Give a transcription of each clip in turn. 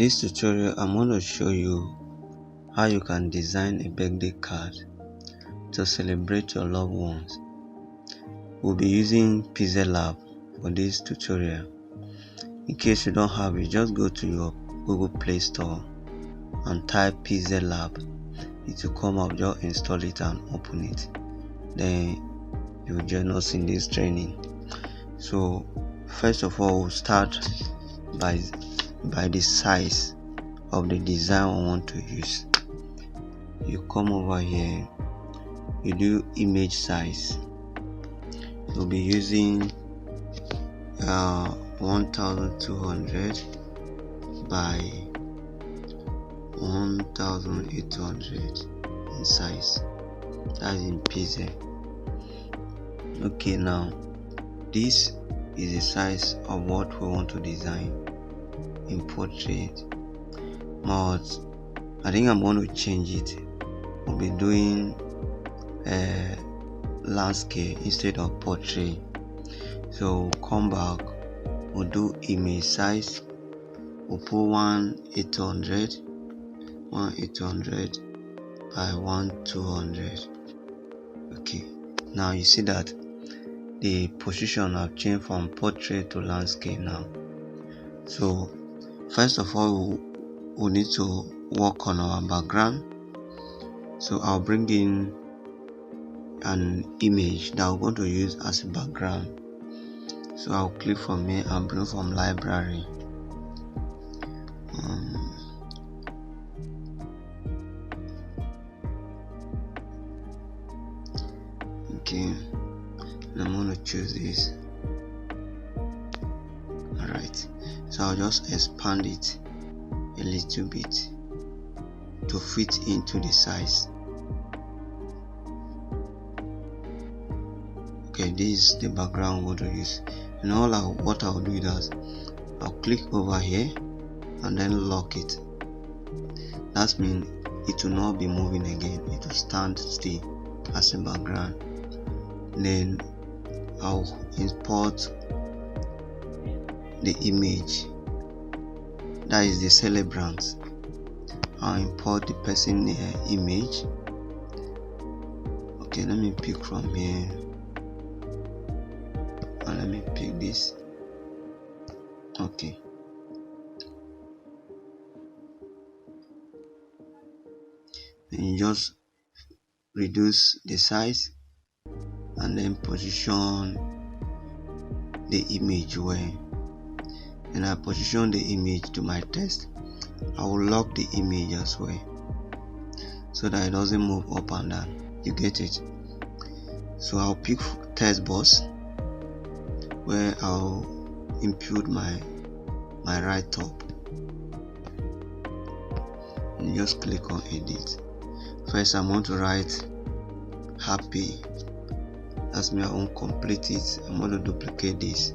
this tutorial, I'm going to show you how you can design a birthday card to celebrate your loved ones. We'll be using PixelLab for this tutorial. In case you don't have it, just go to your Google Play Store and type PixelLab. It will come up. Just install it and open it. Then you will join us in this training. So first of all, we'll start by the size of the design we want to use. You come over here, you do image size. You'll be using 1200 by 1800 in size. That's in pixel. Okay, now this is the size of what we want to design in portrait. But I think I'm going to change it. We'll be doing landscape instead of portrait. So we'll come back, we'll do image size, we'll put 1800 by 1200. Okay, now you see that the position have changed from portrait to landscape now. So first of all, we need to work on our background. So I'll bring in an image that we're going to use as a background. So I'll click from here and bring from library. Okay, and I'm going to choose this. Alright, so I'll just expand it a little bit to fit into the size. Okay, this is the background we're going to use. And what I'll do is I'll click over here and then lock it. That means it will not be moving again. It will stand still as a background. Then I'll import the image, that is the celebrant. I'll import the person image. Okay, let me pick from here and let me pick this. Okay, and you just reduce the size and then position the image where, and I position the image to my text. I will lock the image as well so that it doesn't move up and down. You get it? So I'll pick text box where I'll input my right top and just click on edit. First, I'm going to write happy. That's me. I won't complete it. I'm going to duplicate this.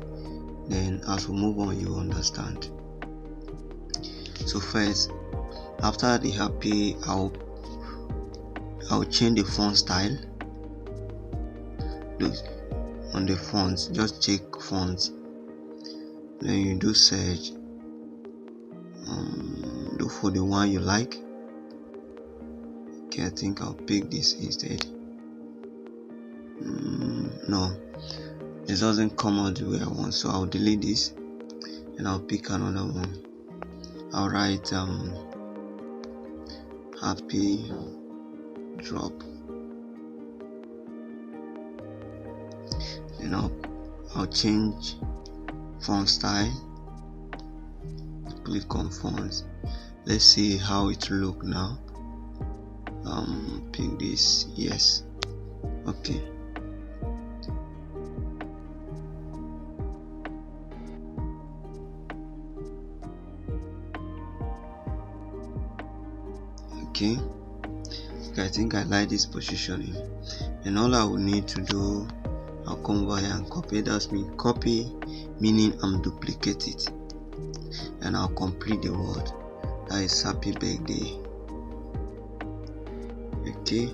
Then as we move on, you understand. So first, after the happy, I'll change the font style. Look on the fonts, just check fonts. Then you do search. Look for the one you like. Okay, I think I'll pick this instead. No, this doesn't come out the way I want, so I'll delete this and I'll pick another one. I'll write happy drop. Then I'll change font style. Click on fonts. Let's see how it look now. Pick this. Yes. Okay. Okay, I think I like this positioning, and all I will need to do, I'll come over here and copy. That's me copy, meaning I'm duplicate it, and I'll complete the word. That is happy birthday. Okay,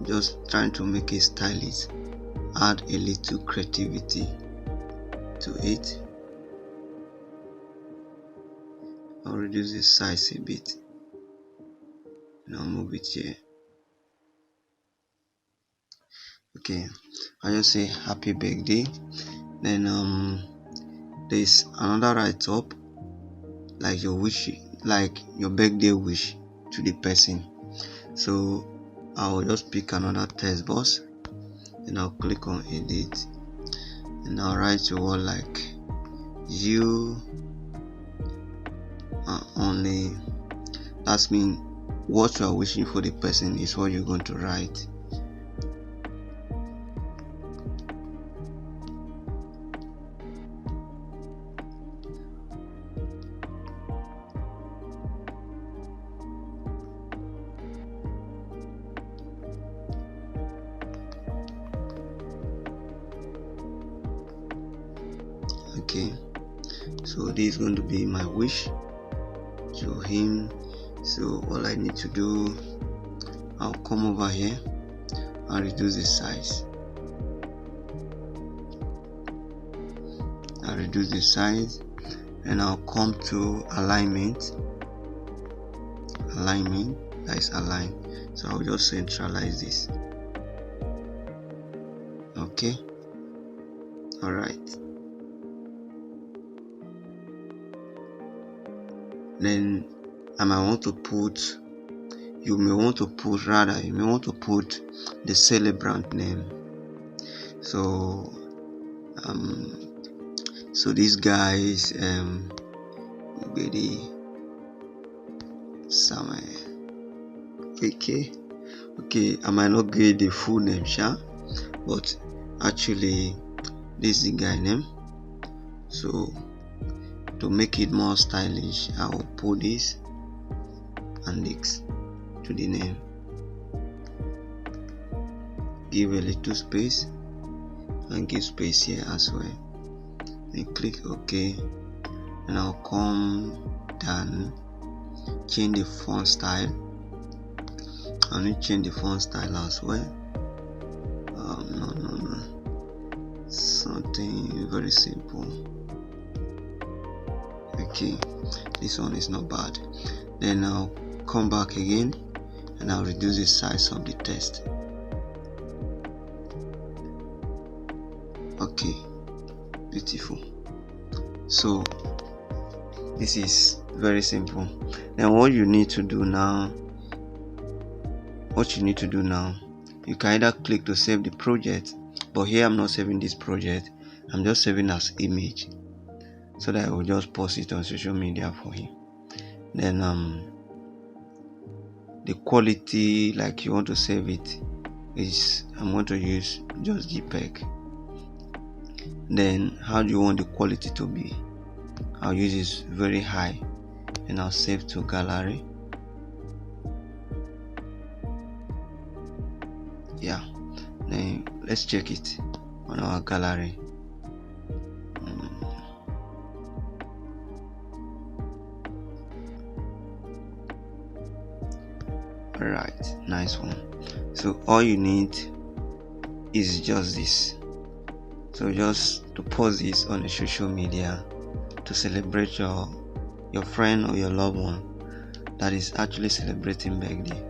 just trying to make it stylish, add a little creativity to it. I'll reduce the size a bit and I'll move it here. Okay, I just say happy birthday. Then there's another write-up like your wish, like your birthday wish to the person. So I'll just pick another text box and I'll click on edit and I'll write a word like you are only. That means what you are wishing for the person is what you're going to write. Okay, so this is going to be my wish to him. So all I need to do, I'll come over here and reduce the size. I'll reduce the size and I'll come to alignment. That is align. So I'll just centralize this. Okay, all right. Then you may want to put the celebrant name. So this guy is Ubedi Samuel. Okay, I might not get the full name, but actually this is the guy name. So to make it more stylish, I will put this and next to the name, give a little space and give space here as well, and click OK. And I'll come down, change the font style. I need to change the font style as well. No, something very simple. Okay, this one is not bad. Then I'll come back again and I'll reduce the size of the text. Okay, beautiful. So this is very simple. Then what you need to do now, you can either click to save the project, but here I'm not saving this project, I'm just saving as image, so that I will just post it on social media for him. Then the quality, like you want to save it, is I'm going to use just JPEG. Then how do you want the quality to be? I'll use this very high and I'll save to gallery. Yeah, then let's check it on our gallery. Alright, nice one. So all you need is just this. So just to post this on a social media to celebrate your friend or your loved one that is actually celebrating birthday.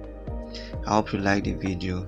I hope you like the video.